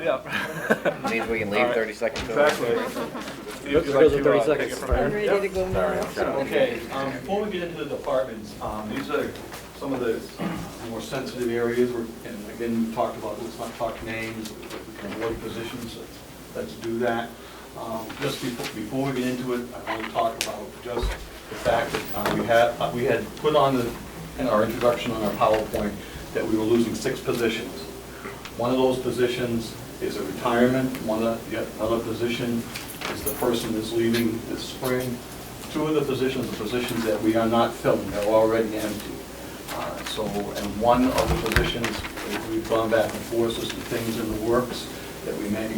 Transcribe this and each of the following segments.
Yeah. Means we can leave 30 seconds. Exactly. Goes in 30 seconds. I'm ready to go now. Okay, before we get into the departments, these are some of the more sensitive areas, and again, we talked about, let's not talk names, we can avoid positions, let's do that. Just before we get into it, I want to talk about just the fact that we had put on in our introduction on our PowerPoint that we were losing 6 positions. One of those positions is a retirement, another position is the person that's leaving this spring. 2 of the positions are positions that we are not filling, they're already empty. And one of the positions, we've gone back and forth, there's some things in the works that we may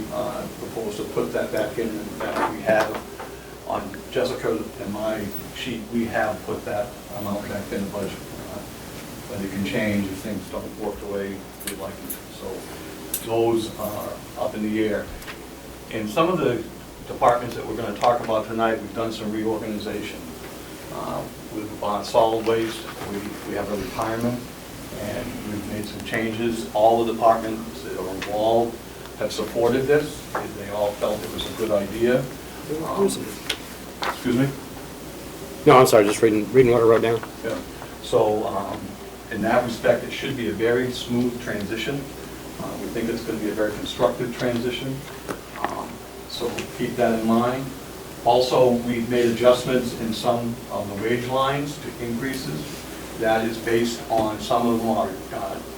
propose to put that back in. In fact, we have, on Jessica and my sheet, we have put that amount back in the budget. But it can change if things don't work the way we'd like them to. So those are up in the air. In some of the departments that we're going to talk about tonight, we've done some reorganization. With solid waste, we have a retirement, and we've made some changes. All the departments that are involved have supported this. They all felt it was a good idea. Excuse me? No, I'm sorry, just reading what I wrote down. Yeah. So in that respect, it should be a very smooth transition. We think it's going to be a very constructive transition. So keep that in mind. Also, we've made adjustments in some of the wage lines to increases. That is based on some of them are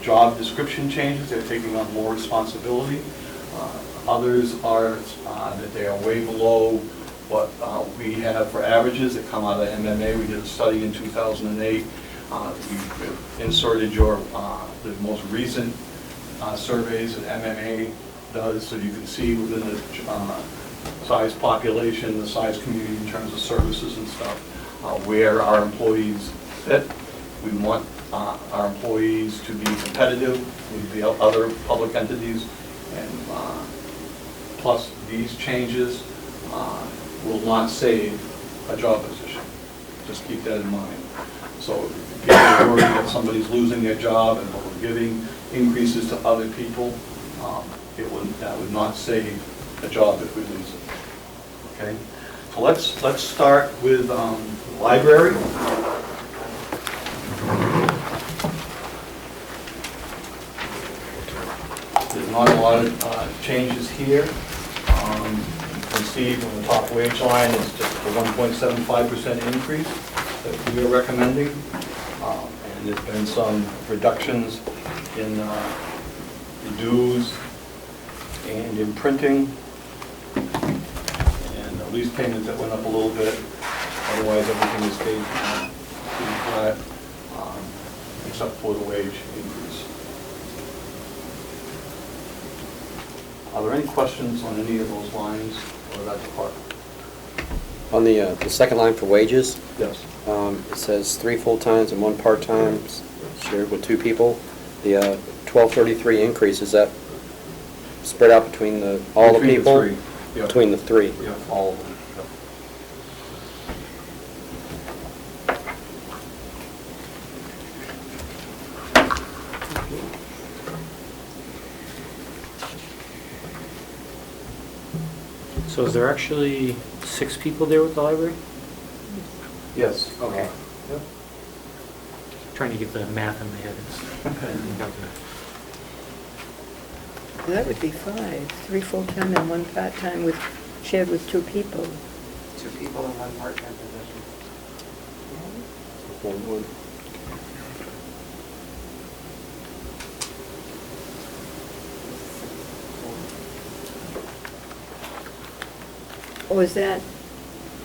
job description changes. They're taking on more responsibility. Others are that they are way below what we have for averages that come out of MMA. We did a study in 2008. We inserted the most recent surveys that MMA does, so you can see within the size population, the size community in terms of services and stuff, where our employees fit. We want our employees to be competitive with the other public entities, and plus these changes will not save a job position. Just keep that in mind. So if people are worried that somebody's losing their job and we're giving increases to other people, that would not save a job if we lose it. Okay, so let's start with library. There's not a lot of changes here. You can see from the top wage line, it's just a 1.75% increase that we are recommending. And there's been some reductions in dues and in printing, and lease payments that went up a little bit. Otherwise, everything is stayed pretty flat, except for the wage increase. Are there any questions on any of those lines or that department? On the second line for wages, Yes. it says 3 full-times and 1 part-time shared with 2 people. The 1233 increase, is that spread out between all the people? Between the 3. Yeah. Between the 3? Yeah, all of them. So is there actually 6 people there with the library? Yes. Okay. Yep. Trying to get the math in my head. That would be 5, 3 full-time and 1 part-time shared with 2 people. 2 people in 1 part-time position. Or is that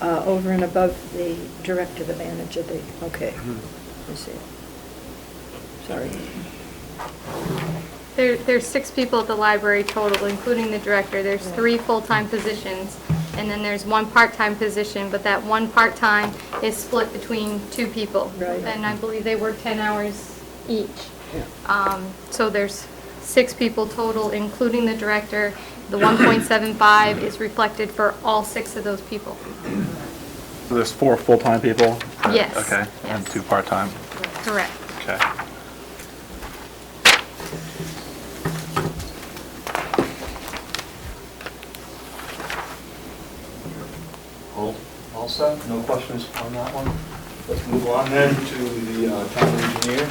over and above the director, the manager, okay. I see. Sorry. There's 6 people at the library total, including the director. There's 3 full-time positions, and then there's 1 part-time position, but that 1 part-time is split between 2 people. Right. And I believe they work 10 hours each. So there's 6 people total, including the director. The 1.75 is reflected for all 6 of those people. So there's 4 full-time people? Yes. Okay, and Yes. 2 part-time. Correct. Okay. set, no questions on that one. Let's move on then to the town engineer.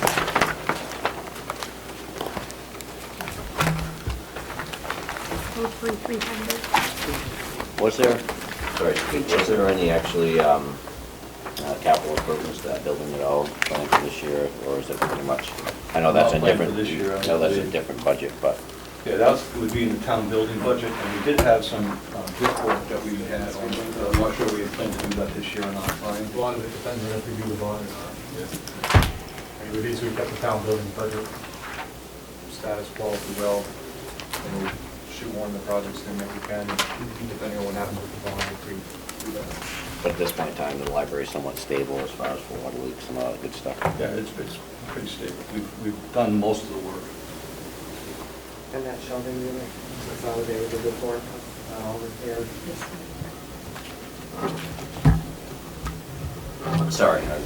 Oh, 3,300. Was there, sorry, was there any actually capital improvements to that building at all planned for this year, or is it pretty much? I know that's a Not planned for different, this year, I I know that's a believe. different budget, but Yeah, that would be in the town building budget, and we did have some brick work that we had on, I'm not sure we intend to do that this year or not, Brian. A lot of it depends on if we do the bond or not. And with these, we've got the town building budget status quo, if we will, and we'll shoot one of the projects in that we can, depending on what happens with the bond, if we do that. but at this point in time, the library is somewhat stable as far as for water leaks and all that good stuff. Yeah, it's pretty stable. We've done most of the work. And that shelving unit, that's all they were before, all repaired. Sorry, I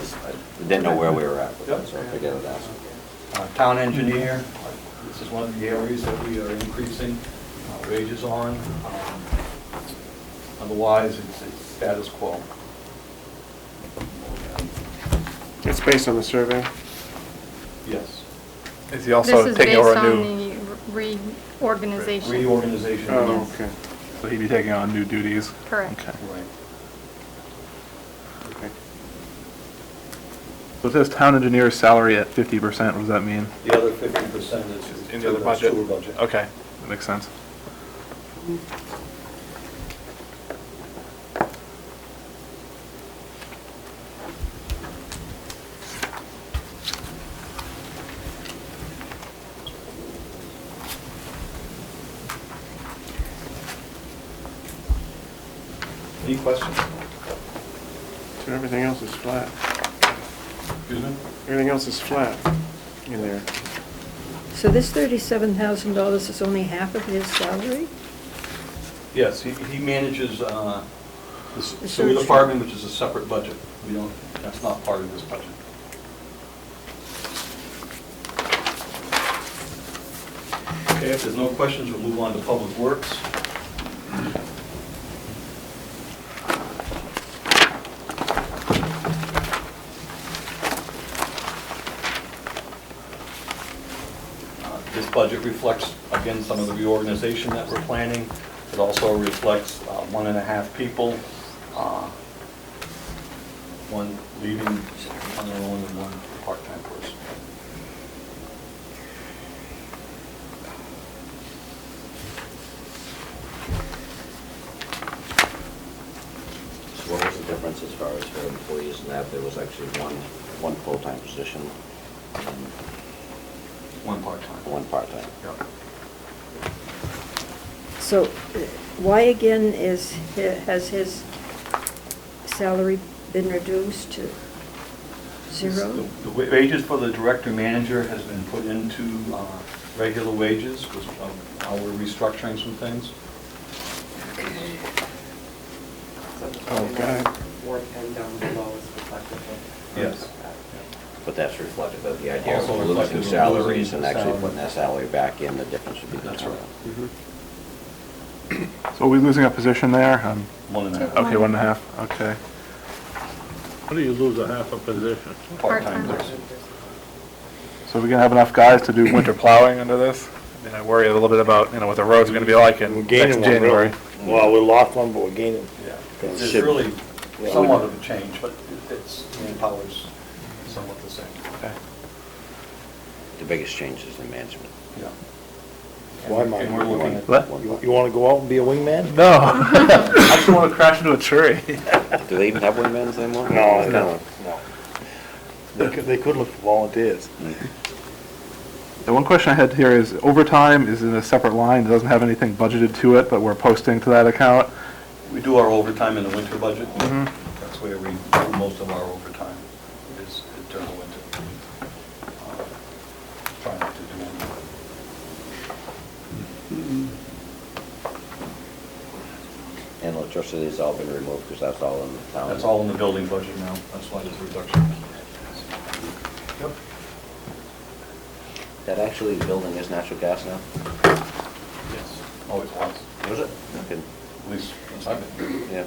didn't know where we were at, Yep. so I figured I'd ask. Town engineer, this is one of the areas that we are increasing wages on. Otherwise, it's status quo. It's based on the survey. Yes. Is he also taking over a new? This is based on the reorganization. Reorganization. Oh, Yes. okay. So he'd be taking on new duties? Correct. Okay. Right. Okay. So it says town engineer's salary at 50%, what does that mean? The other 50% is In the other budget? sewer budget. Okay, that makes sense. Any questions? So everything else is flat. Excuse me? Everything else is flat in there. So this $37,000 is only half of his salary? Yes, he manages the The sewer sewer department, which is a separate budget. We don't, that's not part of this budget. Okay, if there's no questions, we'll move on to Public Works. This budget reflects, again, some of the reorganization that we're planning. It also reflects 1.5 people, one leaving on their own and one part-time person. So what was the difference as far as for employees and that? There was actually one full-time position and One part-time. one part-time. Yep. So why again has his salary been reduced to zero? The wages for the director manager has been put into regular wages, because how we're restructuring some things. Okay. 410 down below is reflective of. Yes. But that's reflective of the idea Also of reflective losing of salaries losing and actually salary. putting that salary back in, the difference would be the That's total. right. So are we losing a position there? 1.5. Okay, 1.5, okay. How do you lose a half a position? Part-time Part-time. person. So are we gonna have enough guys to do winter plowing under this? I mean, I worry a little bit about, what the roads are gonna be like We're in gaining next one, January. really. Well, we lost one, but we're gaining. Yeah. It It's should- really yeah, somewhat we- of a change, but it's, manpower's somewhat the same. Okay. The biggest change is in management. Yeah. Why, And Mike? we're looking at. What? You wanna go out and be a wingman? No, I just wanna crash into a tree. Do they even have wingmans anymore? No. No. They could look for volunteers. The one question I had here is overtime is in a separate line, it doesn't have anything budgeted to it, but we're posting to that account. We do our overtime in the winter budget. Mhm. That's where we do most of our overtime, is during the winter. Try not to do any. And electricity has all been removed because that's all in the town. That's all in the building budget now, that's why there's a reduction. Yep. That actually, the building is natural gas now? Yes, always was, Was it? Okay. at least since I've been here. Yeah.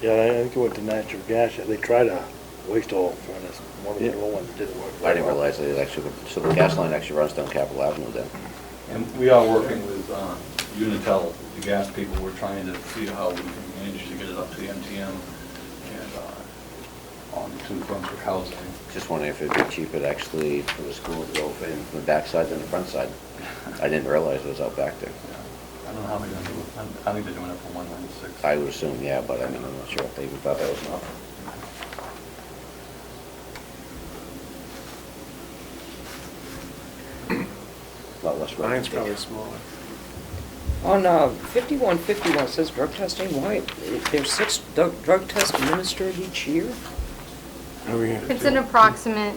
Yeah, I think it went to natural gas. They tried a waste oil furnace. One of the little ones didn't work. I didn't realize that it actually, so the gas line actually runs down Capitol Avenue then. And we are working with Unitel, the gas people. We're trying to see how we can manage to get it up to the MTM and on to Brunswick Housing. Just wondering if it'd be cheaper to actually, for the school to go in from the backside than the front side. I didn't realize it was out back there. I don't know how they're going to do it. I think they're doing it for 196. I would assume, yeah, but I mean, I'm not sure if they even thought that was enough. A lot less. Mine's revenue. probably smaller. On 5151, it says drug testing, why, there's 6 drug tests administered each year? It's an approximate,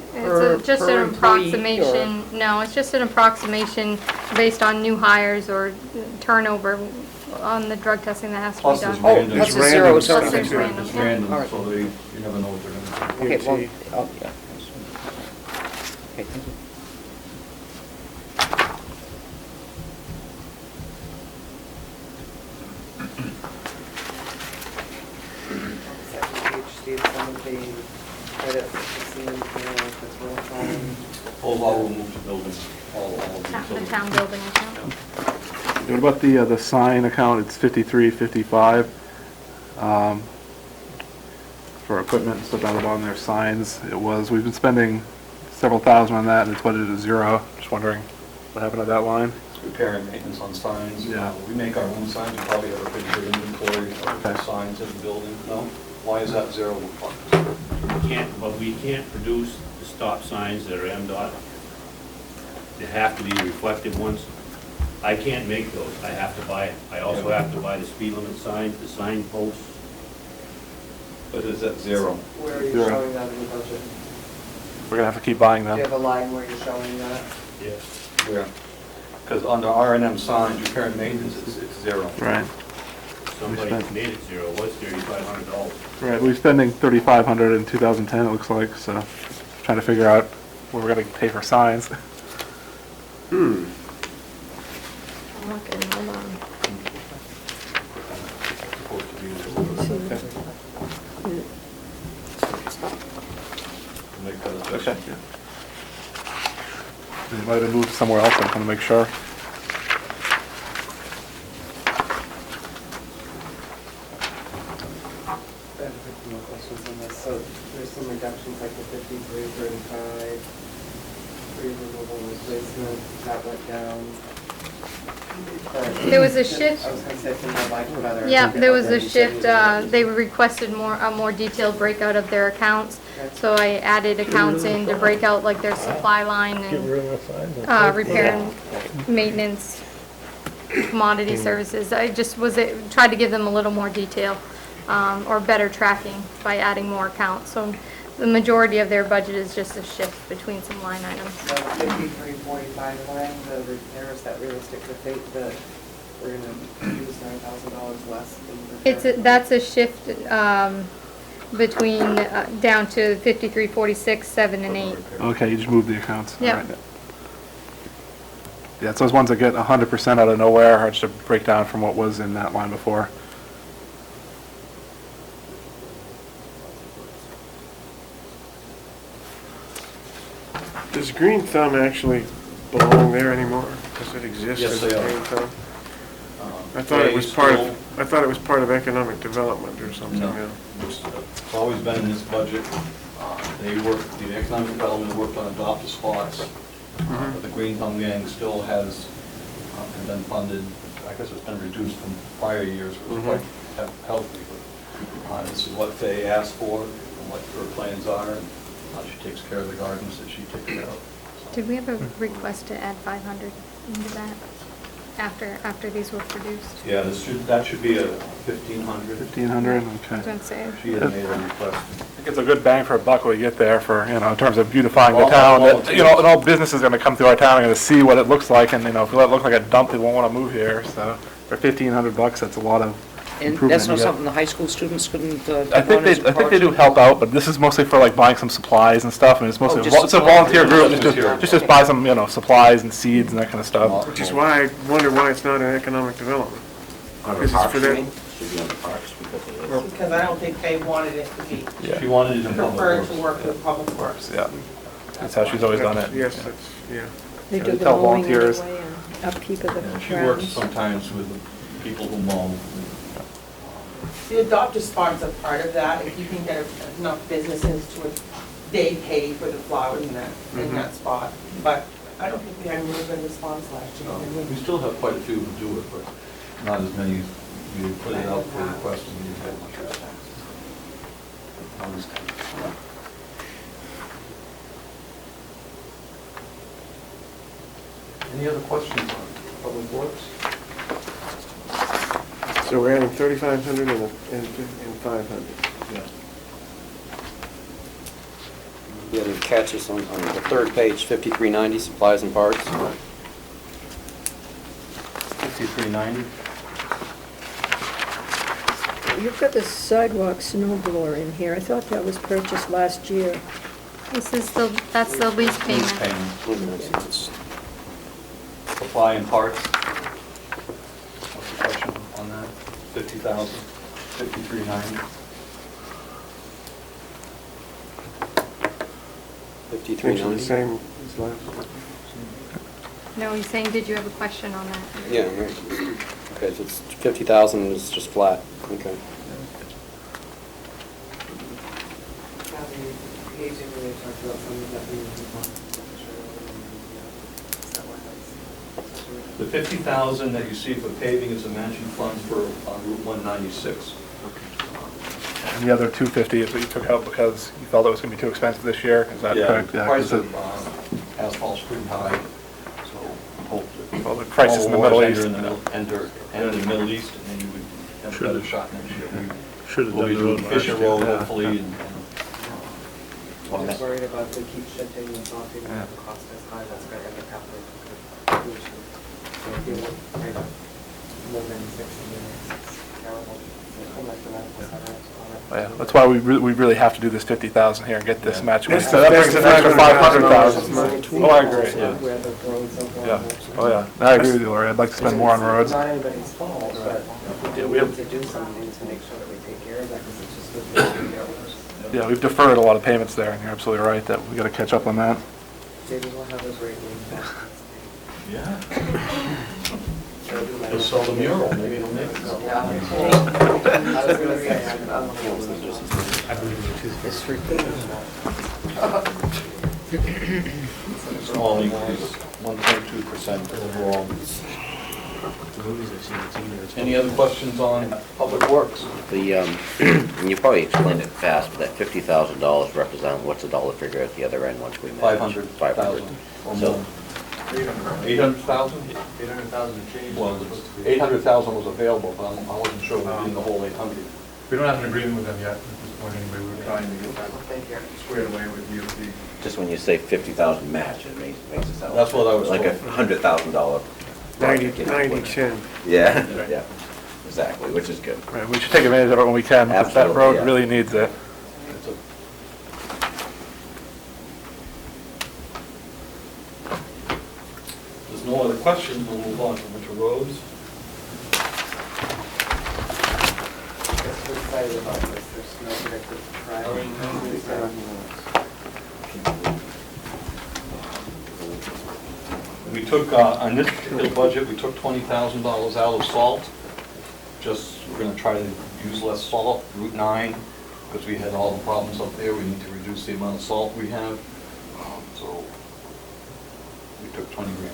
just Per an employee, approximation, no, it's just an approximation based on new hires or turnover on the drug testing that has to be Plus done. it's random. Plus the zero, so Plus there's random, It's yeah. random, Alright. so you never know what they're going to do. Okay, well, oh, yeah. Okay, thank you. Second page states some of the credit for the that's real fine. All will move to buildings, all of The these. town building account. What about the sign account? It's 5355. For equipment and stuff down the bottom there, signs. We've been spending several thousand on that and it's budgeted at 0. Just wondering what happened to that line? Repair and maintenance on signs. Yeah. We make our own signs, we probably have a pretty good inventory Okay. of signs in the building. No? Why is that 0? But we can't produce the stop signs that are MDOT. They have to be reflective ones. I can't make those, I have to buy it. I also have to buy the speed limit signs, the sign posts. But is that 0? Where are you 0. showing that in the budget? We're gonna have to keep buying Do you them. have a line where you're showing that? Yes. Where? Because under R&M signs, repair and maintenance, it's 0. Right. Somebody made it 0, it was $3,500. Right, we're spending 3,500 in 2010, it looks like, so trying to figure out where we're gonna pay for signs. I'm looking, hold on. Supposed to be make that adjustment. It might have moved somewhere else, I'm gonna make sure. I have a few more questions on this. So there's some reductions like the 5335, free removal replacement, that went down. But There was a shift. I was gonna say from the like weather. Yeah, there was a shift, they requested a more detailed breakout of their accounts. So I added accounts in to break out like their supply line and repair and maintenance, commodity services. I just tried to give them a little more detail, or better tracking by adding more accounts. So the majority of their budget is just a shift between some line items. The 5345 line, the repairs, that realistic to fate that we're gonna use $9,000 less than repair. That's a shift, between, down to 5346, 7, and 8. Okay, you just moved the accounts. All Yeah. right. Yeah, it's those ones that get 100% out of nowhere, hard to break down from what was in that line before. Does Green Thumb actually belong there anymore? Does it exist Yes, as they a are. Green Thumb? I They thought it was part still- of, I thought it was part of economic development or something, No. yeah. It's always been in this budget. The economic development worked on adopt spots, but the Green Thumb Gang still has been funded. I guess it's been reduced from prior years, which was quite healthy, but this is what they asked for and what her plans are, and how she takes care of the gardens that she takes care of. Did we have a request to add 500 into that after these were produced? Yeah, that should be a 1,500. 1,500, I was okay. gonna say, She had made a request. I think it's a good bang for a buck when we get there for, in terms of beautifying the All town. volunteers. And all businesses are gonna come through our town and gonna see what it looks like, and, if we let it look like a dump, they won't wanna move here, so for 1,500 bucks, that's a lot of And improvement. that's not you get. something the high school students couldn't I take on as a think they do project? help out, but this is mostly for like buying some supplies and stuff, and it's mostly, just it's a volunteer group, volunteer. just buy some, supplies and seeds and that kind of stuff. Which is why I wonder why it's not in economic development. Because it's for that, actually be on the parks because of this? Because I don't think they wanted it to be Yeah. She wanted it in public preferred works. to work with Public Works. Yeah, that's how she's always done it. Yes, that's, yeah. They Yeah, do they the tell mowing volunteers. anyway and upkeep of the Yeah, she works grounds. sometimes with the people who mow. The adopt a sponsor part of that, if you can get enough businesses to it, they pay for the flowers in that spot. But I don't think we had a really good response last year. did We we? still have quite a few who do it, but not as many as we put it out for requests and we had much response. Any other questions on Public Works? So we're adding 3,500 and 500. Yeah. The other catch is on the third page, 5390, supplies and parts. 5390? You've got the sidewalk snow blower in here. I thought that was purchased last year. That's the lease Lease payment. payment. Supply and parts? What's the question on that? 50,000, 5390? 5390. 5390. The same as last. No, he's saying, did you have a question on that? Yeah, right. Okay, so it's 50,000 is just flat, okay. Paging when they talked about some of that being The 50,000 that you see for paving is a matching fund for Route 196. And the other 250 is what you took out because you felt it was going to be too expensive this year, is that Yeah, correct? the price of asphalt's pretty high, so hope that Well, the crisis in the all Middle wars East. enter in the Middle East, and then you would have a better shot next year. Should have We'll be done the road doing last Fisher year. Road Yeah, hopefully, yeah. and I'm just worried about they keep shifting and talking about the cost is high, that's going to end up happening. So if you want kind of more than 60 minutes, it's terrible. How much of that was that? Yeah, that's why we really have to do this 50,000 here and get this Yeah. match. That's So that brings an extra $500,000. 500,000. Oh, I agree, Yeah. Where the roads are yeah. going. Oh, yeah. I agree with you, Lori. I'd like to spend more on roads. It's not anybody's fault, but Yeah, we we have have- to do something to make sure that we take care of that, because it's just good for the others. Yeah, we've deferred a lot of payments there, and you're absolutely right that we got to catch up on that. Maybe we'll have a great week. yeah. They'll sell the mural, maybe it'll make it. Yeah. I was gonna say, I don't know. I believe it too. It's ridiculous. Small increase, 1.2% overall. The movies I've seen, it's in there. It's- Any other questions on Public Works? The, and you probably explained it fast, but that $50,000 represent, what's the dollar figure at the other end once we manage? 500,000 or So- more. 800,000? 800,000 and change. Well, 800,000 was available, but I wasn't sure we were in the whole 800. We don't have an agreement with them yet at this point anyway. We're trying to get that Thank you. squared away with DOT. Just when you say 50,000 match, it makes it sound. That's what I was like a told. $100,000. 90-10. Yeah, yeah, exactly, which is good. Right, we should take advantage of it when we can, because that Absolutely, road yeah. really needs it. It's a- There's no other questions, we'll move on to winter roads. Just excited about this, there's no predicted We took, on this particular budget, we took $20,000 out of salt. Just, we're gonna try to use less salt, Route 9, because we had all the problems up there, we need to reduce the amount of salt we have. So, we took 20 grand.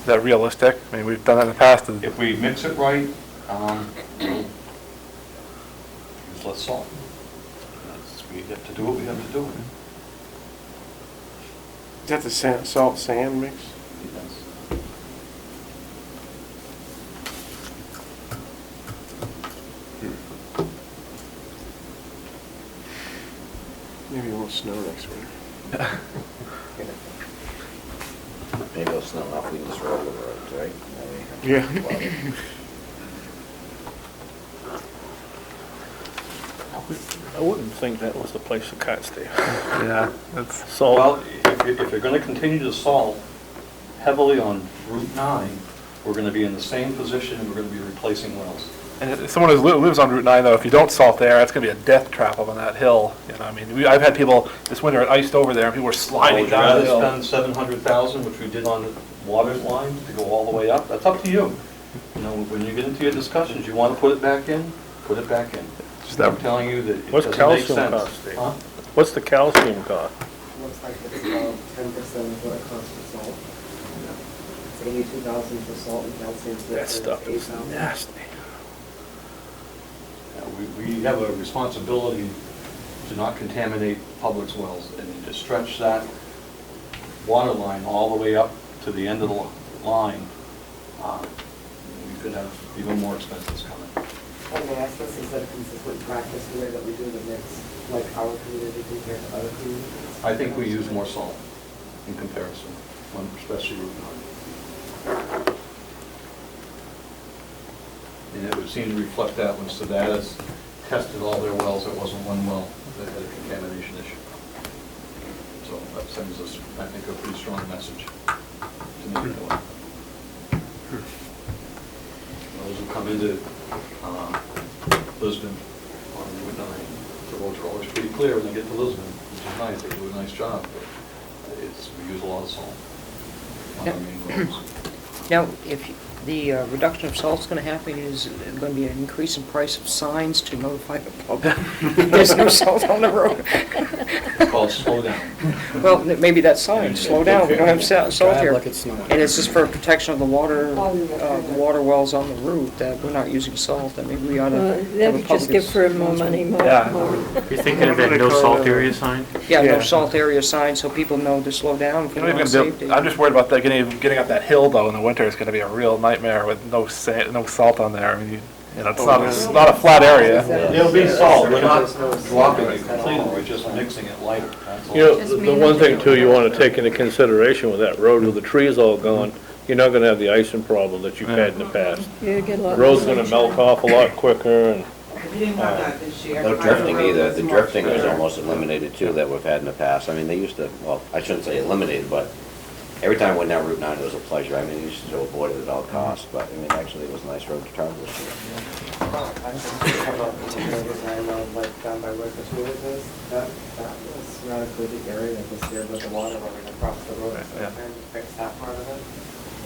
Is that realistic? I mean, we've done that in the past. If we mix it right, we'll use less salt. We have to do what we have to do. Is that the salt sand mix? Maybe it won't snow next winter. Maybe it'll snow enough, we can just roll the roads, right? Yeah. I wouldn't think that was the place to cut, Steve. Yeah, that's, So, Well, if you're gonna continue to salt heavily on Route 9, we're gonna be in the same position, and we're gonna be replacing wells. And someone who lives on Route 9, though, if you don't salt there, it's going to be a death trap up on that hill. You know, I mean, I've had people this winter iced over there, and people were sliding Would you down rather the hill. spend 700,000, which we did on the water line, to go all the way up? That's up to you. You know, when you get into your discussions, you want to put it back in, put it back in. I'm telling you that it What's doesn't make calcium sense. cost, Steve? Huh? What's the calcium cost? Looks like it's about 10% of what it costs for salt. It's 82,000 for salt and calcium. That stuff is 8,000. nasty. We have a responsibility to not contaminate public's wells, and to stretch that water line all the way up to the end of the line, we could have even more expenses coming. Let me ask this, is that a consistent practice the way that we do the mix, like our community compared to other communities? I think we use more salt in comparison, especially Route 9. And it would seem to reflect that when Savada's tested all their wells, there wasn't one well that had a contamination issue. So that sends us, I think, a pretty strong message to me. Those who come into Lisbon on Route 9, the roads are always pretty clear when they get to Lisbon, which is nice, they do a nice job, but we use a lot of salt on our main roads. Now, if the reduction of salt's going to happen, is going to be an increase in price of signs to notify the public there's no salt on the road. It's called slow down. Well, maybe that sign, slow down, we don't have salt Drive here. like it's not. And it's just for protection of the water wells on the route, that we're not using salt, and maybe we ought to have That a would just give public for more money, more. Yeah. You're thinking of that no salt area sign? Yeah, no Yeah. salt area sign, so people know to slow down for You know, their own even safety. I'm just worried about that getting up that hill though in the winter is going to be a real nightmare with no salt on there. I mean, you know, it's not a flat area. There'll be salt, we're not dropping it completely, we're just mixing it lighter. That's all. You know, Just the one thing too you want to take into consideration with that road with the trees all gone, you're not going to have the icing problem that you've had in the past. You get a lot The of road's going to melt off a lot quicker, and We didn't want that this year. No drifting either. The drifting was almost eliminated too that we've had in the past. I mean, they used to, well, I shouldn't say eliminated, but every time I went down Route 9, it was a pleasure. I mean, you used to avoid it at all costs, but I mean, actually, it was a nice road to travel this year. I just come up with I know, like down by where the toilet is, that was not a good area this year with the water running across the road. So Yeah. trying to fix that part of it.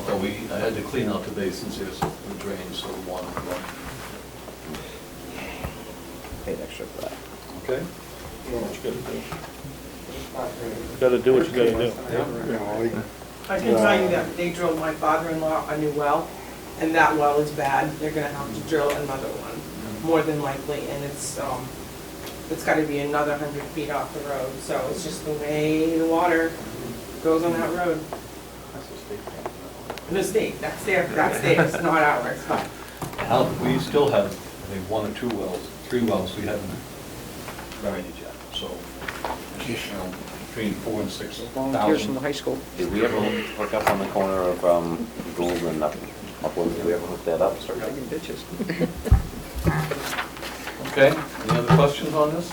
So I had to clean out the basins here, so the drains, so the water would run. Paid extra for that. Okay? Yeah. It's not very- got to do what you got to do. I can tell you that they drilled my father-in-law a new well, and that well is bad. They're gonna have to drill another one, more than likely, and it's gotta be another 100 feet off the road, so it's just the way the water goes on that road. That's a state thing. The state, that's theirs, not ours, but. Now, we still have, I think, 1 or 2 wells, 3 wells we haven't buried yet, so, you know, between 4 and 6 Volunteers from the thousand. high school. Did we ever hook up on the corner of Gould and Upland? Did we ever hook that up? Start digging ditches. Okay, any other questions on this?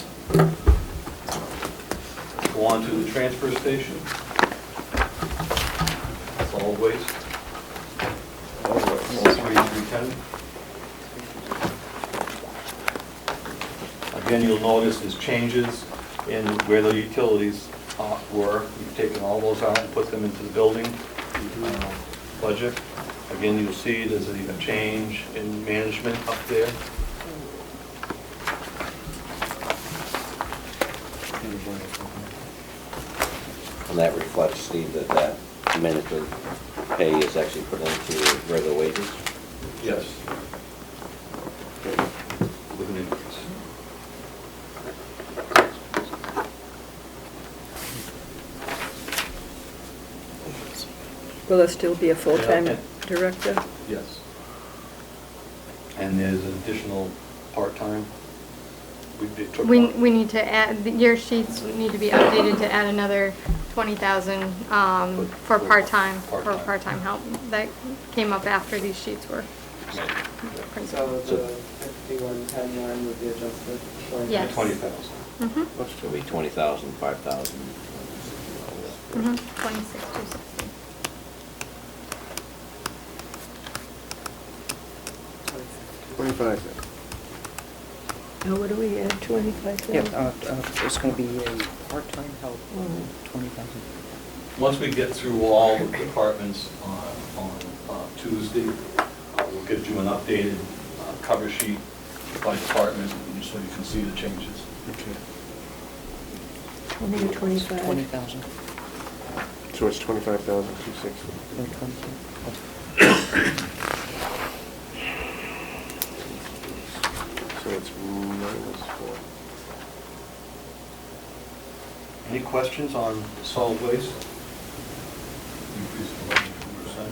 Go on to the transfer station. Solid waste. 310. Again, you'll notice there's changes in where the utilities were. We've taken all those out and put them into the building budget. Again, you'll see there's even change in management up there. And that reflects, Steve, that minute of pay is actually put into regular wages? Yes. With an increase. Will there still be a full-time Yeah. director? Yes. And there's an additional part-time. took We part- need to add, your sheets need to be updated to add another 20,000 for part-time, for Part-time. part-time help. That came up after these sheets were printed. So the 5110 line would be adjusted. Yes. 20,000. Mhm, It'll be 20,000, 5,000. mhm, 26,260. 25 cents. Now, what do we add, 25,000? Yeah, it's gonna be a part-time help, 20,000. Once we get through all the departments on Tuesday, we'll give you an updated cover sheet by department, so you can see the changes. Okay. 20 or 25? 20,000. So it's 25,260. So it's -4. Any questions on solid waste? Increase of 11%.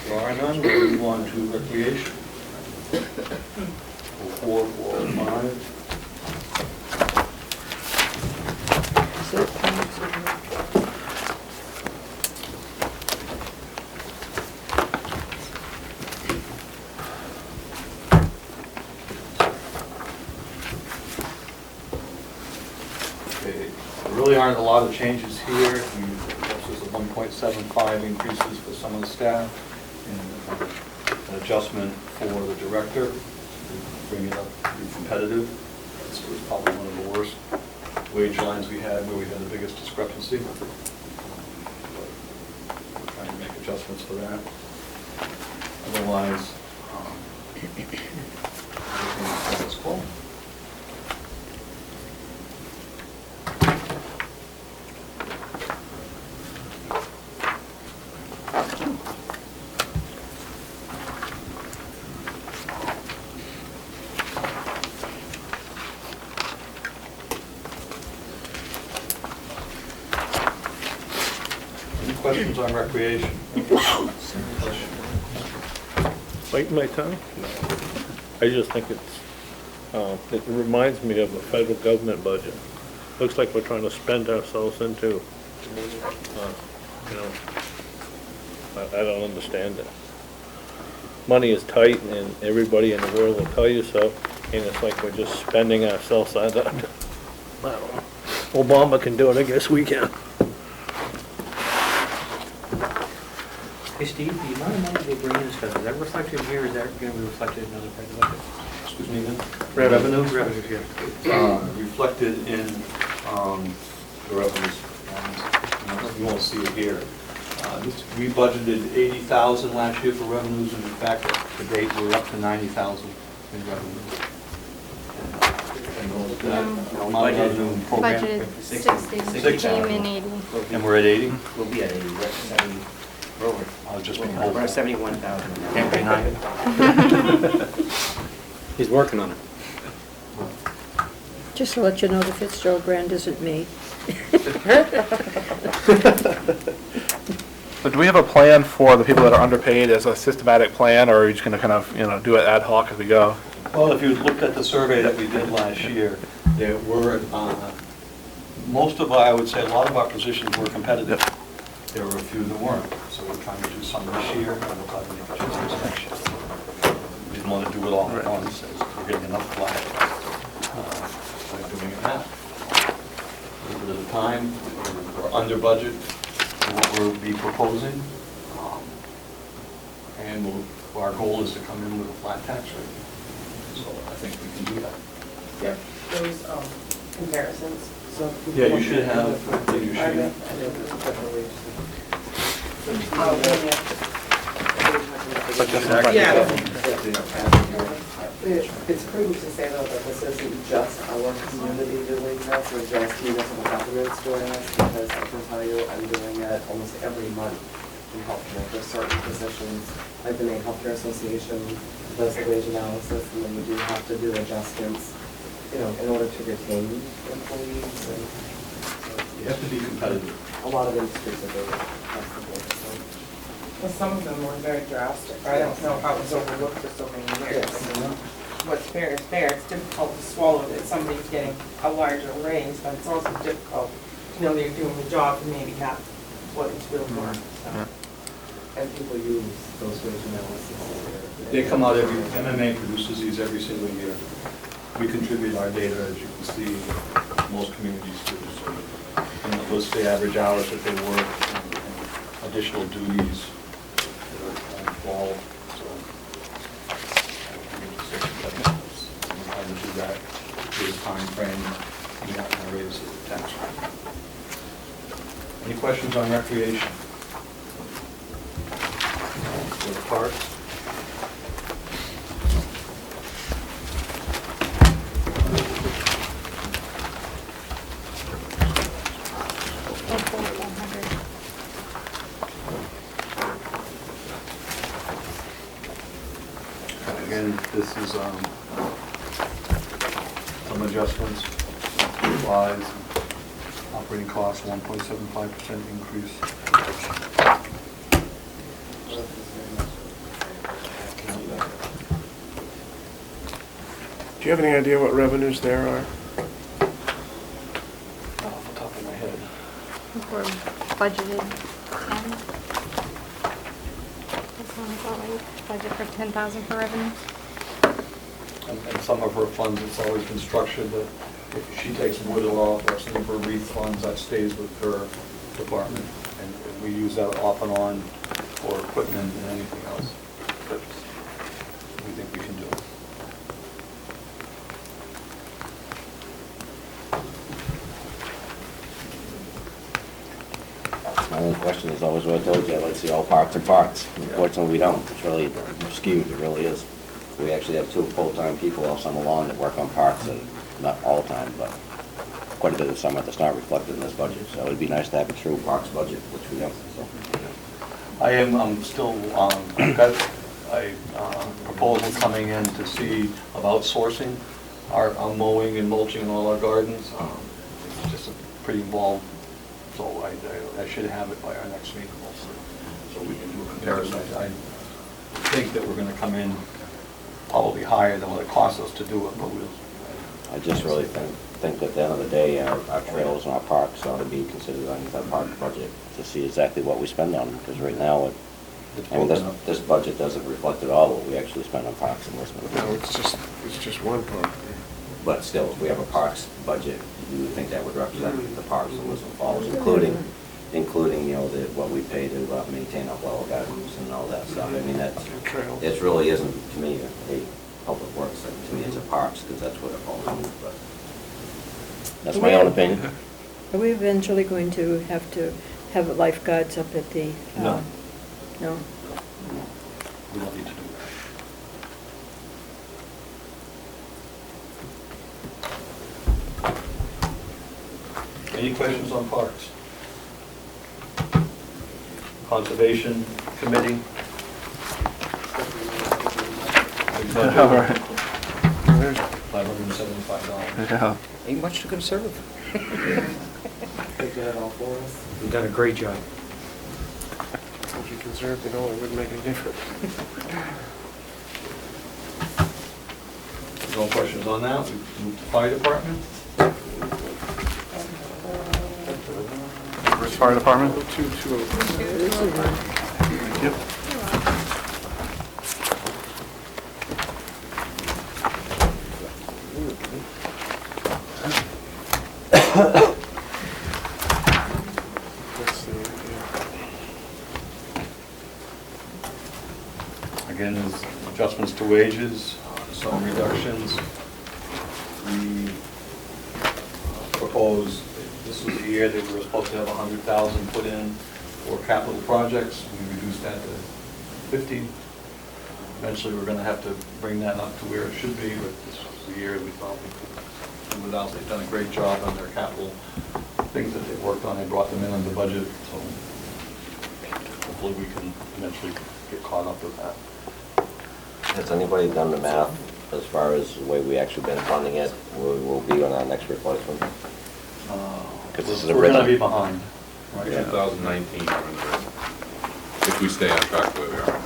There are none, we'll move on to recreation. 4, 4, 5. Is that plans in there? Okay, there really aren't a lot of changes here. This is a 1.75 increases for some of the staff, and an adjustment for the director, to bring it up to be competitive. This was probably one of the worst wage lines we had, where we had the biggest discrepancy. We're trying to make adjustments for that. Otherwise, everything is status quo. Any questions on recreation? Biting my tongue? I just think it reminds me of a federal government budget. Looks like we're trying to spend ourselves into, I don't understand it. Money is tight and everybody in the world will tell you so, and it's like we're just spending ourselves out of it. I don't know. Obama can do it, I guess we can. Hey Steve, the amount of money they bring in, is that reflected here, or is that going to be reflected in another part of the budget? Excuse me again? Revenue, yeah. Reflected in the revenues. You won't see it here. We budgeted 80,000 last year for revenues, and in fact, to date, we're up to 90,000 in revenues. And Budgeted 60, we came in 80. And we're at 80? We'll be at 80, we're at 70. We're over. I'll just be We're at 71,000. Can't deny it. He's working on it. Just to let you know, the Fitzgerald brand isn't me. So do we have a plan for the people that are underpaid as a systematic plan, or are we just going to kind of, do it ad hoc as we go? Well, if you looked at the survey that we did last year, there were, most of I would say a lot of our positions were competitive. There were a few that weren't, so we're trying to do some this year, and we'll try to make adjustments next year. We didn't want to do it all at once, as we're getting enough flack by doing it now. A little bit at a time, we're under budget for what we'll be proposing, and our goal is to come in with a flat tax rate. So I think we can do that. Yeah, those comparisons, so. Yeah, you should have, you should. It's prudent to say though that this isn't just our community doing this, or just municipal governments doing this, because I can tell you I'm doing it almost every month in healthcare. There's certain positions, like the Maine Healthcare Association does the wage analysis, and then you do have to do adjustments, in order to retain employees. And You have to be competitive. a lot of industries are doing it across the board, so. Well, some of them were very drastic. I don't know how it was overlooked for so many years. What's fair is fair. It's difficult to swallow that somebody's getting a larger raise, but it's also difficult to know they're doing the job and maybe not what it's really worth. So. And people use those wage analysis. They come out MMA produces these every single year. We contribute our data, as you can see, most communities do. So, it lists the average hours that they work, and additional duties, involved, so. I would do that this time frame, we're not going to raise the tax rate. Any questions on recreation? Or the parks? Again, this is some adjustments, supplies, operating costs, 1.75% increase. Do you have any idea what revenues there are? Off the top of my head. We're budgeted 10. That sounds about right. Budget for 10,000 for revenue. And some of her funds, it's always been structured that if she takes wood off or some of her wreath funds, that stays with her department. And we use that off and on for equipment and anything else that we think we can do. My only question is always what I told you, I'd like to see all parks and parks. Unfortunately, we don't. It's really skewed, it really is. We actually have 2 full-time people all summer long that work on parks, and not all the time, but quite a bit of the summer that's not reflected in this budget. So it'd be nice to have a true parks budget, which we don't, so. I'm still, I've got a proposal coming in to see about sourcing our mowing and mulching in all our gardens. It's just pretty involved, so I should have it by our next meeting also, so we can do a comparison. I think that we're going to come in probably higher than what it costs us to do it, but we'll. I just really think that at the end of the day, our trails and our parks ought to be considered on that park budget to see exactly what we spend on them, because right now, this budget doesn't reflect at all what we actually spend on parks in Lisbon. No, it's just one part. But still, if we have a parks budget, you would think that would represent the parks in Lisbon Falls, including, what we pay to maintain our flower gardens and all that stuff. I mean, it really isn't, to me, a public works thing. To me, it's a parks, because that's what it falls under, but that's my own opinion. Are we eventually going to have lifeguards up at the? No. No? We don't need to do that. Any questions on parks? Conservation Committee? All right. $575. Yeah. Ain't much to conserve. They did it all for us. You've done a great job. If you conserved it all, it wouldn't make any difference. No questions on that? We move to Fire Department? Where's fire department? Yep. Let's see, Again, there's adjustments to wages, some reductions. We proposed, this was the year that we were supposed to have 100,000 put in for capital projects. We reduced that to 50. Eventually, we're going to have to bring that up to where it should be, but this was the year we thought we could do without. They've done a great job on their capital things that they've worked on. They brought them in under budget, so hopefully we can eventually get caught up with that. Has anybody done the math as far as the way we actually been funding it, where we will be on our next replacement? Because this is We're going to be original. behind, right? Yeah. 2019, if we stay on track where we are.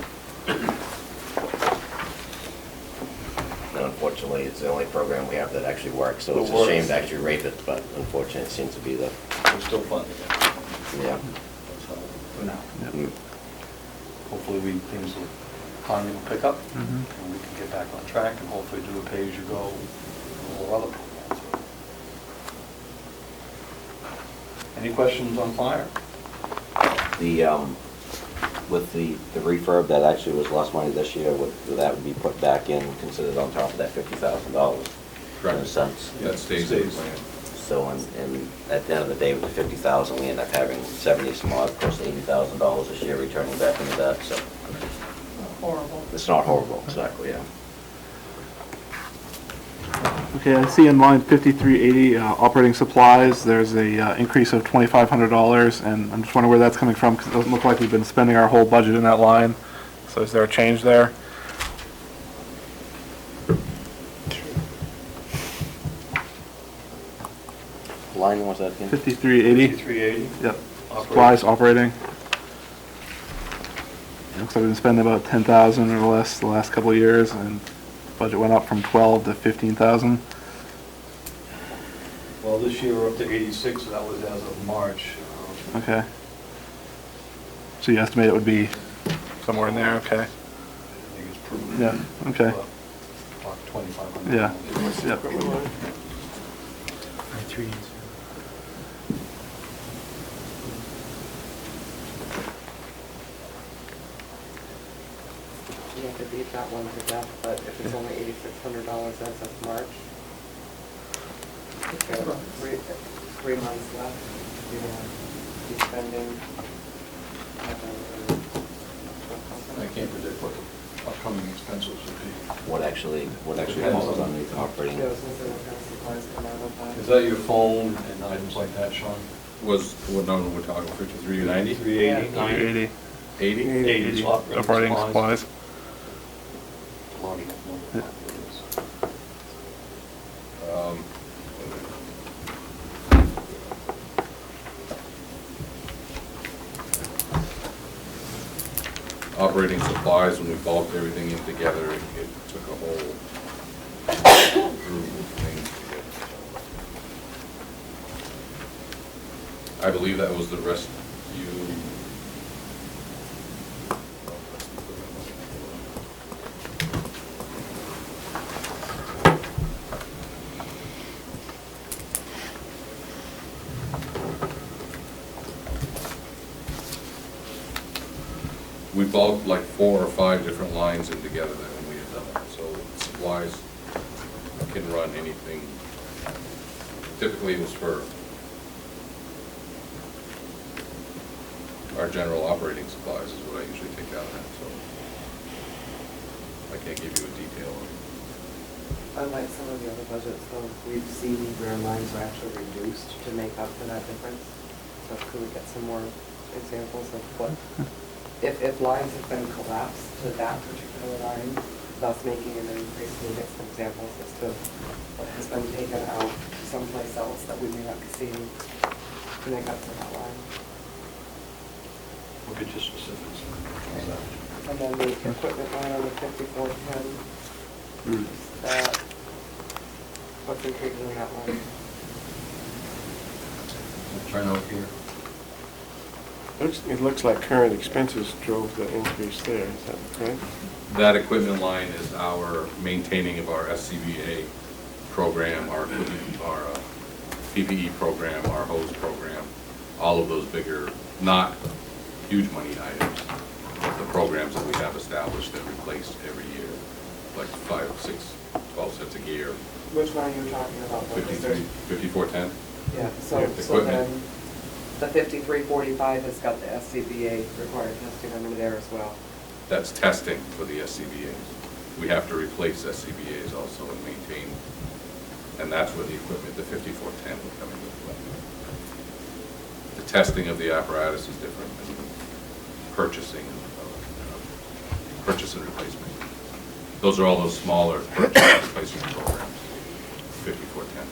And unfortunately, it's the only program we have that actually works, so it's It a shame works. to actually rape it, but unfortunately, it seems to be the, We're still funding it. yeah. So, for now. Mm. Hopefully things will, economy will pick up, Mhm. and we can get back on track and hopefully do a pay-as-you-go or other programs. Any questions on fire? The with the refurb, that actually was less money this year, that would be put back in, considered on top of that $50,000. In a Correct. sense. That stays in the plan. So, and at the end of the day, with the 50,000, we end up having 70 some odd, close to $80,000 this year returning back into that, so Horrible. it's not horrible, exactly, yeah. Okay, I see in line 5380, operating supplies, there's a increase of $2,500, and I'm just wondering where that's coming from, because it doesn't look like we've been spending our whole budget in that line. So is there a change there? Line, what's that again? 5380? 380? Yep. Supplies, operating. It looks like we've been spending about 10,000 or less the last couple of years, and budget went up from 12 to 15,000. Well, this year we're up to 86, so that was as of March. Okay. So you estimate it would be somewhere in there, okay? I think it's proven. Yeah, okay. About 2,500. Yeah, yep. You have to beat that one to death, but if it's only $8,600 as of March, you've got 3 months left, you're gonna be spending. I can't predict what the upcoming expenses will be. What actually falls underneath operating? Yeah, I was gonna say what kind of supplies come out of that. Is that your phone and items like that, Sean? What number we're talking, 5390? 380? 380. 80? 80 Operating supplies. Um, Operating supplies, when we bulked everything in together, it took a whole group of things together. I believe that was the rescue. We bulked like 4 or 5 different lines in together then when we had done it. So supplies can run anything. Typically it was for our general operating supplies is what I usually take out of that, so I can't give you a detail on it. Unlike some of the other budgets, though, we've seen where lines are actually reduced to make up for that difference. So could we get some more examples of what, if lines have been collapsed to that particular line, thus making an increase, we get some examples as to what has been taken out someplace else that we may not be seeing to make up for that line. We'll get you specifics. And then the equipment line on the 5410, that, what's included in that line? Turn out here. It looks like current expenses drove the increase there, is that correct? That equipment line is our maintaining of our SCBA program, our equipment, our PPE program, our hose program, all of those bigger, not huge money items, but the programs that we have established that replace every year, like 5, 6, 12 sets of gear. Which one are you talking about? 5410? Yeah, so Equipment. then the 5345 has got the SCBA required testing under there as well. That's testing for the SCBA's. We have to replace SCBA's also and maintain, and that's where the equipment, the 5410 would come into play. The testing of the apparatus is different than purchasing, purchase and replacement. Those are all those smaller purchase and replacement programs, 5410.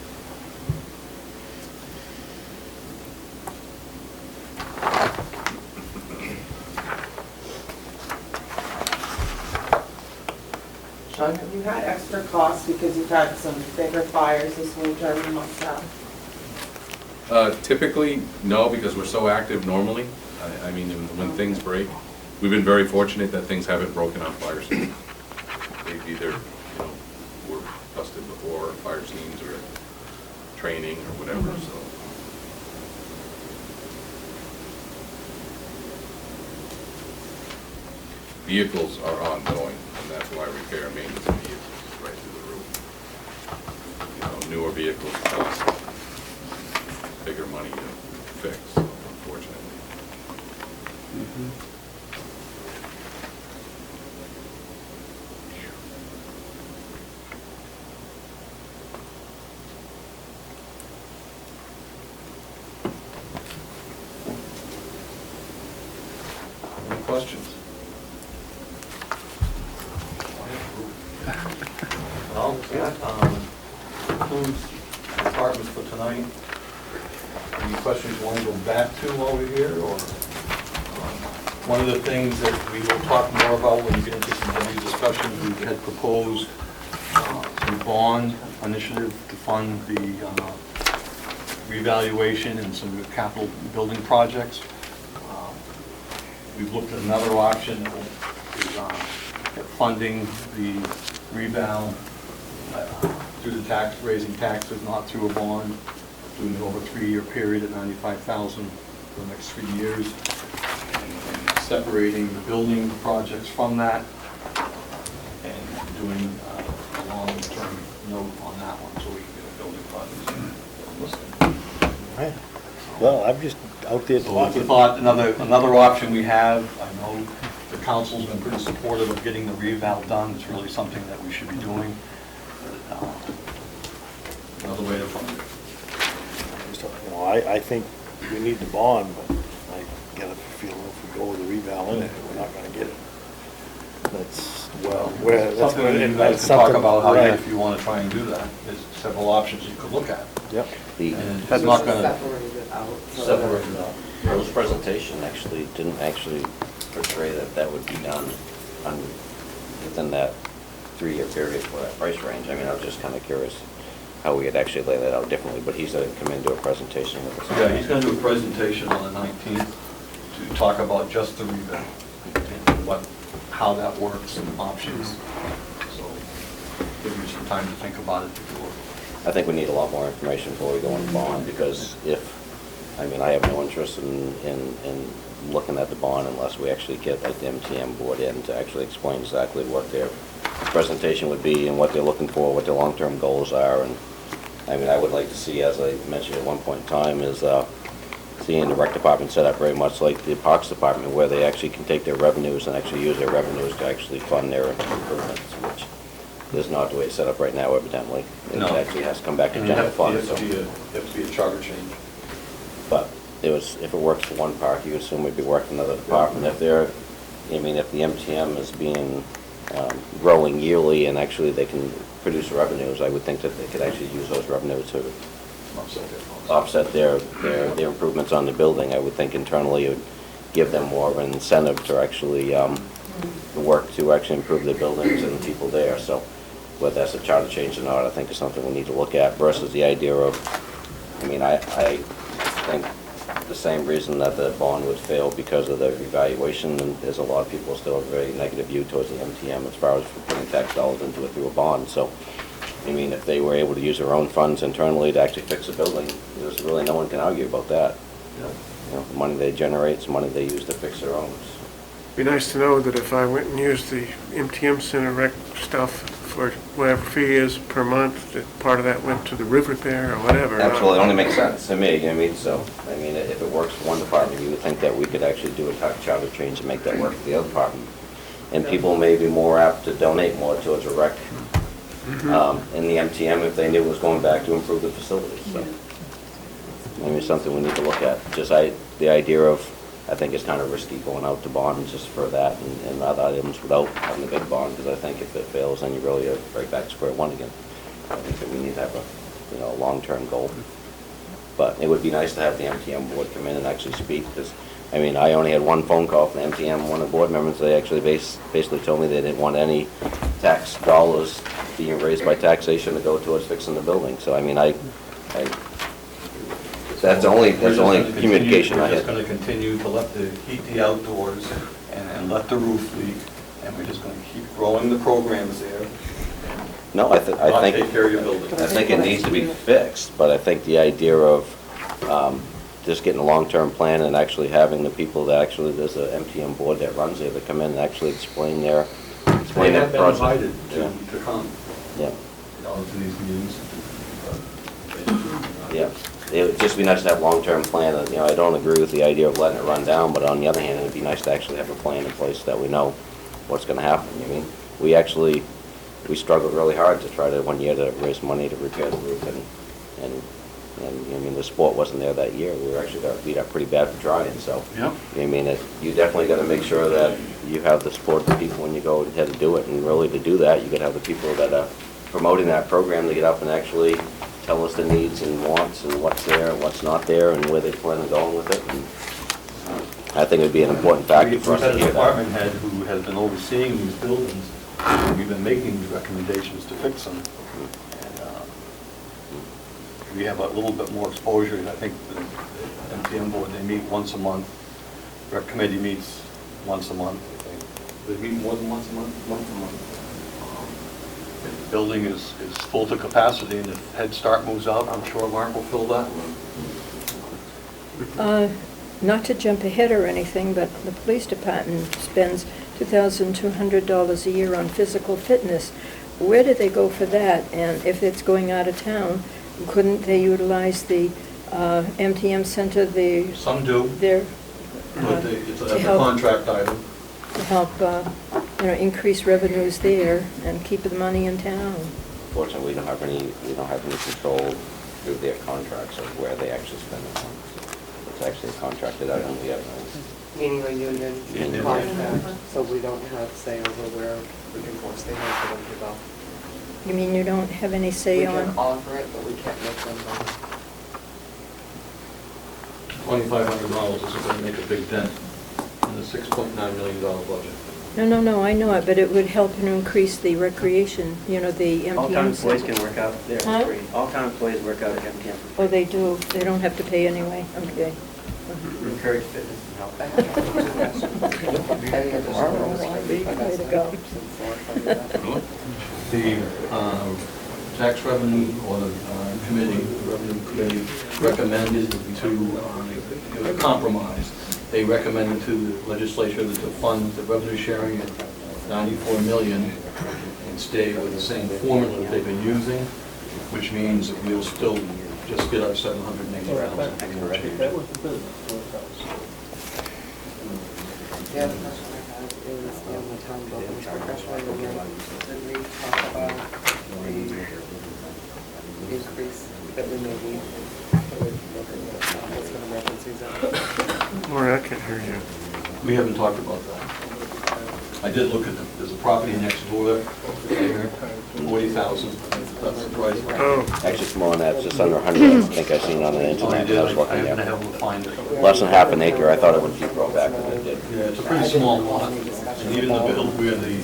Sean, have you had extra costs because you've had some bigger fires this winter and months out? Typically, no, because we're so active normally. I mean, when things break, we've been very fortunate that things haven't broken on fire scenes. They've either, were busted before fire scenes or training or whatever, so. vehicles are ongoing, and that's why repair and maintenance of vehicles is right through the roof. You know, newer vehicles cost bigger money to fix, unfortunately. Any questions? Well, that concludes departments for tonight. Any questions you want to go back to while we're here, or? One of the things that we will talk more about when we get into some of these discussions, we had proposed a bond initiative to fund the revaluation and some capital building projects. We've looked at another option, is funding the reval through the tax, raising taxes, not through a bond, doing it over a 3-year period at $95,000 for the next 3 years, and separating the building projects from that, and doing a long-term note on that one, so we can get a building project listed. Well, I'm just out there So it's a thought, another option we have. I know the council's been pretty supportive of getting the reval done. It's really something that we should be doing. Another way to fund it. You know, I think we need the bond, but I get a feeling if we go with the reval in it, we're not gonna get it. That's, well, where, that's. Something that you guys can talk about how, if you want to try and do that. There's several options you could look at. Yep. And it's not going to Separate it out. Separate it out. Bill's presentation actually didn't actually portray that that would be done within that 3-year period for that price range. I mean, I was just kind of curious how we had actually laid that out differently, but he's going to come in and do a presentation with us. Yeah, he's going to do a presentation on the 19th to talk about just the reval and how that works and options. So give you some time to think about it before. I think we need a lot more information before we go on bond, because I have no interest in looking at the bond unless we actually get like the MTM board in to actually explain exactly what their presentation would be and what they're looking for, what their long-term goals are. And I mean, I would like to see, as I mentioned at one point in time, is seeing the rec department set up very much like the parks department, where they actually can take their revenues and actually use their revenues to actually fund their improvements, which is not the way it's set up right now, evidently. It actually has to come back to general fund. It has to be a charter change. But if it works for one park, you assume it'd be working for another department. If the MTM is being growing yearly and actually they can produce revenues, I would think that they could actually use those revenues to offset their improvements on the building. I would think internally it would give them more of an incentive to actually work to actually improve their buildings and the people there. So whether that's a charter change or not, I think is something we need to look at, versus the idea of, I think the same reason that the bond would fail because of the revaluation, and there's a lot of people still have a very negative view towards the MTM as far as putting tax dollars into it through a bond. So, if they were able to use their own funds internally to actually fix a building, there's really no one can argue about that. The money they generate is money they use to fix their own. Be nice to know that if I went and used the MTM Center rec stuff for whatever fee is per month, that part of that went to the roof repair or whatever. Absolutely, it only makes sense to me. If it works for one department, you would think that we could actually do a charter change and make that work for the other department. And people may be more apt to donate more towards a rec in the MTM if they knew it was going back to improve the facilities. So, maybe something we need to look at. Just the idea of, I think it's kind of risky going out to bond just for that and other items without having a big bond, because I think if it fails, then you really are right back to square one again. I think that we need to have a long-term goal. But it would be nice to have the MTM board come in and actually speak, because, I only had one phone call from the MTM, one of the board members. They actually basically told me they didn't want any tax dollars being raised by taxation to go towards fixing the building. So, that's the only communication I had. We're just going to continue to let the heat the outdoors and let the roof leak, and we're just going to keep growing the programs there. No, I think take care of your building. I think it needs to be fixed, but I think the idea of to just getting a long-term plan and actually having the people that actually, there's a MTM board that runs there, that come in and actually explain their They project. have been invited Yeah. to come, Yeah, to these meetings. yeah. It would just be nice to have a long-term plan, and, I don't agree with the idea of letting it run down, but on the other hand, it'd be nice to actually have a plan in place that we know what's gonna happen. I mean, we struggled really hard to try to, one year, to raise money to repair the roof, and, I mean, the support wasn't there that year. We were actually got beat up pretty bad for trying, so. Yep. I mean, you definitely gotta make sure that you have the support of the people when you go ahead to do it, and really to do that, you gotta have the people that are promoting that program to get up and actually tell us the needs and wants and what's there and what's not there and where they plan on going with it. And I think it'd be an important factor for us to We've had a hear that. department head who has been overseeing these buildings, and we've been making recommendations to fix them. And we have a little bit more exposure, and I think the MTM board, they meet once a month. Rec committee meets once a month, I think. They meet more than once a month? Once a month. If the building is full to capacity, and if Head Start moves out, I'm sure Mark will fill that. Not to jump ahead or anything, but the police department spends $2,200 a year on physical fitness. Where do they go for that? And if it's going out of town, couldn't they utilize the MTM center, Some do, their, but it's to a help- contract item. to help, increase revenues there and keep the money in town? Fortunately, we don't have any control through their contracts of where they actually spend the funds. It's actually a contracted item, we have no. Meaning a union Union. contract, so we don't have say over where we can force the hand for them to go. You mean you don't have any We say can on? offer it, but we can't make them go. $2,500 isn't going to make a big dent in the $6.9 million budget. No, I know it, but it would help and increase the recreation, the MTM All town employees center. can work out there Huh? for free. All town employees work out at MTM for free. Oh, they do, they don't have to pay anyway, okay. Encourage fitness and health. Any additional Way to go. The tax revenue, or the revenue committee recommended to compromise. They recommended to the legislature to fund the revenue sharing at $94 million and stay with the same formula that they've been using, which means that we'll still just get our $780,000. The other question I have is on the town buildings professional union. Did we talk about the increase that we may need? That's going to reference these. Lauren, I can't hear you. We haven't talked about that. I did look at there's a property next door there, 40,000, that's the price. Oh, Actually, it's more than that, it's just under 100, I think I've seen on the Oh, you internet, did? I was I looking haven't been at. able to find it. Less than half an acre, I thought it would be brought back, but it did. Yeah, it's a pretty small lot, and even the build where the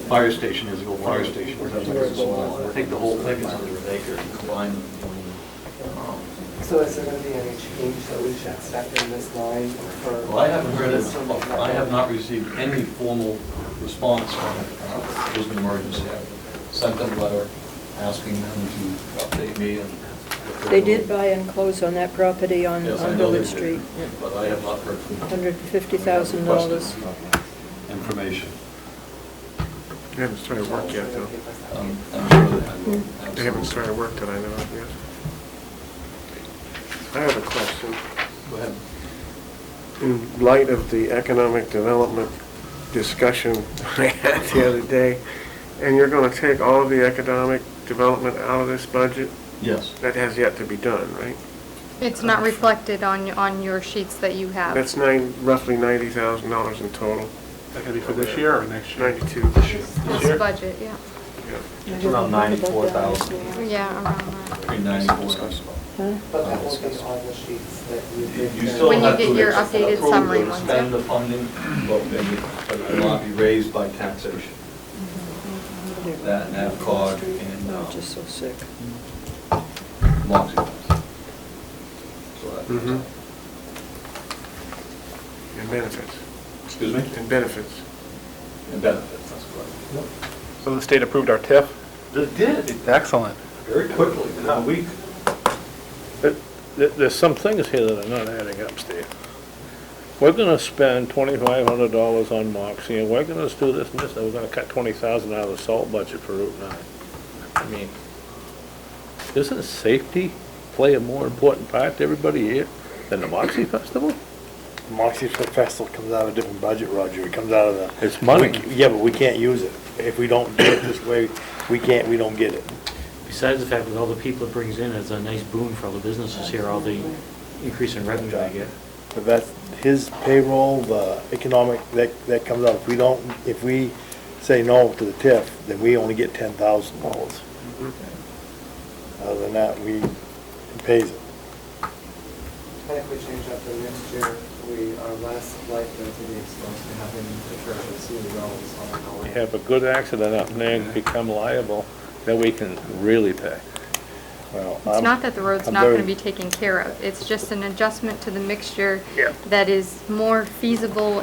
fire station is, the old fire station, is very small. I think the whole thing is under an acre combined. So is there going to be any change that we should step in this line for? Well, I haven't heard it, I have not received any formal response from Lisbon Emergency. I sent them a letter asking them to update me and. what they're They doing. did buy and close on that property on Yes, I know they Village Street. did, but I have not heard from them. $150,000. Information. they haven't started work yet, though. I'm sure they have. They haven't started work that I know of yet. I have a question. Go ahead. In light of the economic development discussion I had the other day, and you're going to take all of the economic development out of this budget? Yes. That has yet to be done, right? It's not reflected on your sheets that you have. That's roughly $90,000 in total. That could be for this year or next year? 92. This budget, yeah. It's around 94,000. Yeah, around that. Between 94,000. Huh? But that will be on the sheets that you did. You still When you have get to your updated approve summary or ones, spend yeah. the funding, but it will not be raised by taxation. That NAVCOG and Oh, just so sick. Moxie funds. So that- Mm-hmm. And benefits. Excuse me? And benefits. And benefits, that's correct. So the state approved our TIF? It did, Excellent. very quickly, in a week. there's some things here that are not adding up, Steve. We're gonna spend $2,500 on Moxie, and we're gonna do this and this, and we're gonna cut 20,000 out of the salt budget for Route 9. I mean, doesn't safety play a more important part to everybody here than the Moxie Festival? Moxie Festival comes out of a different budget, Roger. It comes out of the... It's money. Yeah, but we can't use it. If we don't do it this way, we don't get it. Besides the fact that all the people it brings in, it's a nice boon for all the businesses here, all the increase in revenue they get. But that's his payroll, the economic, that comes out. If we say no to the TIF, then we only get $10,000. Other than that, it pays it. And if we change up the mixture, we are less likely to be exposed to having the traffic CEOs on our We have a good accident up there and become liable, then we can really pay. Well, It's not that the road's not going to be taken care of. It's just an adjustment to the mixture that is more feasible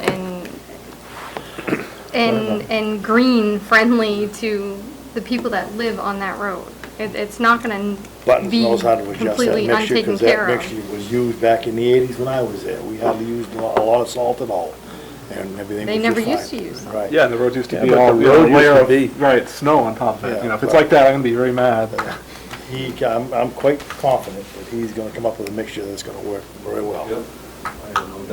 and green friendly to the people that live on that road. It's not going to Buttons be knows how to adjust that completely mixture, untaken because care that of. mixture was used back in the 80s when I was there. We hardly used a lot of salt at all, and everything They was never just used fine. to use them. Right. Yeah, and the roads used to Yeah, be but all, the you know, road used layer to of, be- right, snow on top of it. Yeah, You know, if it's but- like that, I'm gonna be very mad. I'm quite confident that he's gonna come up with a mixture that's gonna work very well. Yep. I have no doubt.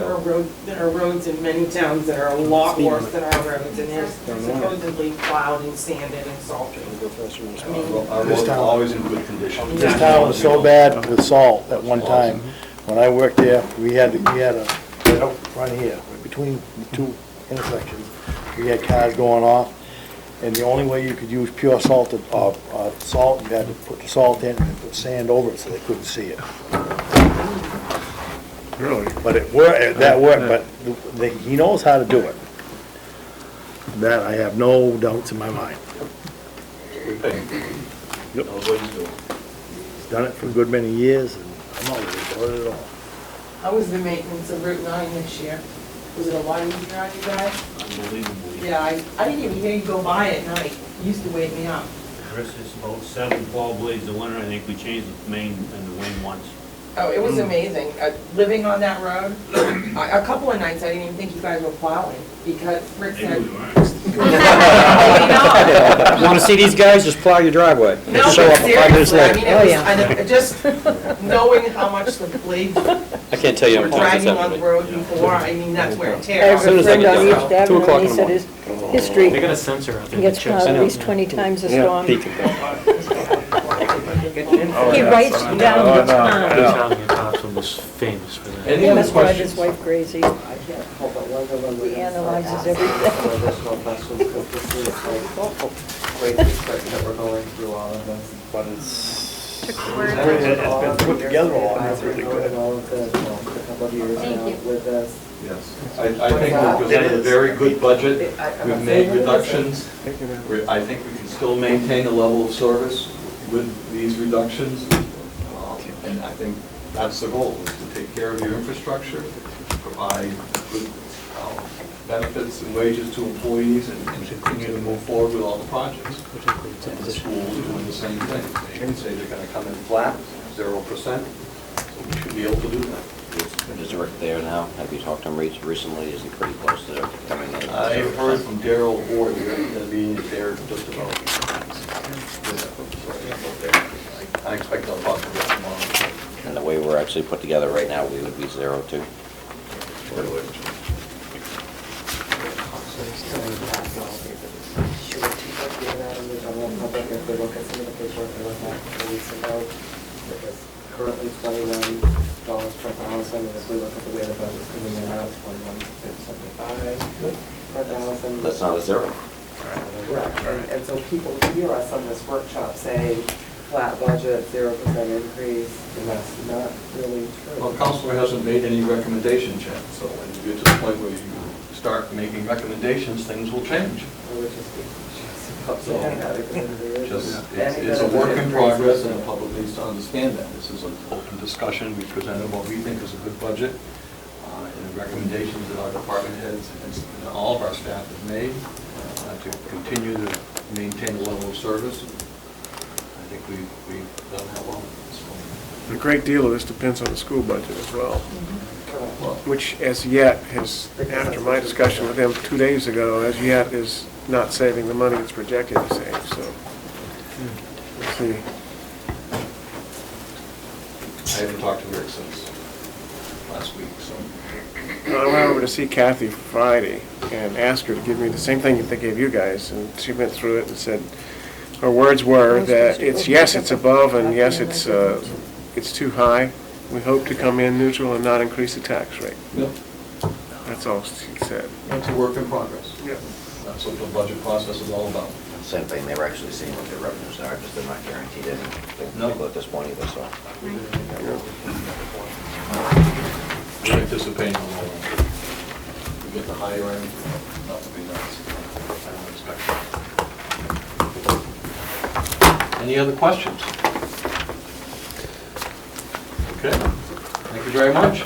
There are roads in many towns that are a lot worse than our roads, and they're supposedly plowed and sanded and salted. I mean, Our roads are always in good condition. This town was so bad with salt at one time. When I worked there, we had a, right out front here, between the two intersections, we had cars going off, and the only way you could use pure salted, salt, you had to put the salt in and put sand over it so they couldn't see it. Really? But it worked, that worked, but he knows how to do it. That I have no doubts in my mind. Good thing. Yep. Knows what he's doing. He's done it for a good many years, and I'm not worried about it at all. how was the maintenance of Route 9 this year? Was it a lot easier on you guys? Unbelievably. Yeah, I didn't even hear you go by at night. It used to wake me up. Chris, it's about 7 plow blades a winter. I think we changed the main and the wing once. Oh, it was amazing. Living on that road, a couple of nights I didn't even think you guys were plowing because Rick Maybe said. we weren't. You wanna see these guys, just plow your driveway. No, Show but up 5 minutes seriously, I later. mean, it was, just knowing how much the blades I can't tell you were how much dragging it's on the road before, I mean, that's where it I tears. have a as I friend get on done. East 2 Avenue, o'clock and he in the said morning. his street They got a sensor out there. gets that checks plowed at it. least 20 times a storm. Peak of that. He writes down the Oh, no. time. The Italian Thompson was famous for that. Any He other must drive questions? his wife crazy. I can't help but wonder when we're He gonna start analyzes asking everything. for additional questions, because this is like great respect that we're going through all of this. But it's, Took the word. it's been put together all Guys, pretty we're good. doing all of this, a couple of years Thank now you. with this. Yes. I think we presented a very good budget. We've made reductions. I think we can still maintain a level of service with these reductions. And I think that's the goal, is to take care of your infrastructure, provide good benefits and wages to employees, and continue to move forward with all the projects. And the schools are doing the same thing. They can say they're gonna come in flat, 0%, so we should be able to do that. Is Rick there now? Have you talked to him recently? Is he pretty close to coming in? I've heard from Daryl Ford, they're going to be there just about. I expect they'll talk to them tomorrow. And the way we're actually put together right now, we would be 0 too. If we look at some of the paperwork that was back a couple weeks ago, it was currently $21 per thousand, and if we look at the way the budget's coming in now, it's $21.75 per thousand. That's not a 0. Correct, and so people hear us on this workshop saying, flat budget, 0% increase, and that's not really true. Well, Counselor hasn't made any recommendations yet, so when you get to the point where you start making recommendations, things will change. Which is It's a work in progress, and the public needs to understand that. This is an open discussion. We presented what we think is a good budget, and the recommendations that our department heads and all of our staff have made to continue to maintain a level of service. I think we've done that well. So a great deal of this depends on the school budget as well, which as yet has, after my discussion with them 2 days ago, as yet is not saving the money it's projected to save, so we'll see. I haven't talked to Rick since last week, so. I went over to see Kathy Friday and asked her to give me the same thing that they gave you guys, and she went through it and said, her words were that it's, yes, it's above, and yes, it's too high. We hope to come in neutral and not increase the tax rate. Yep. That's all she said. It's a work in progress. Yep. That's what the budget process is all about. Same thing, they were actually seeing what their revenues are, just they're not guaranteed anything No. at this point either, so. We're anticipating a little, we get the higher end, not to be nuts. I don't expect that. Any other questions? Okay, thank you very much.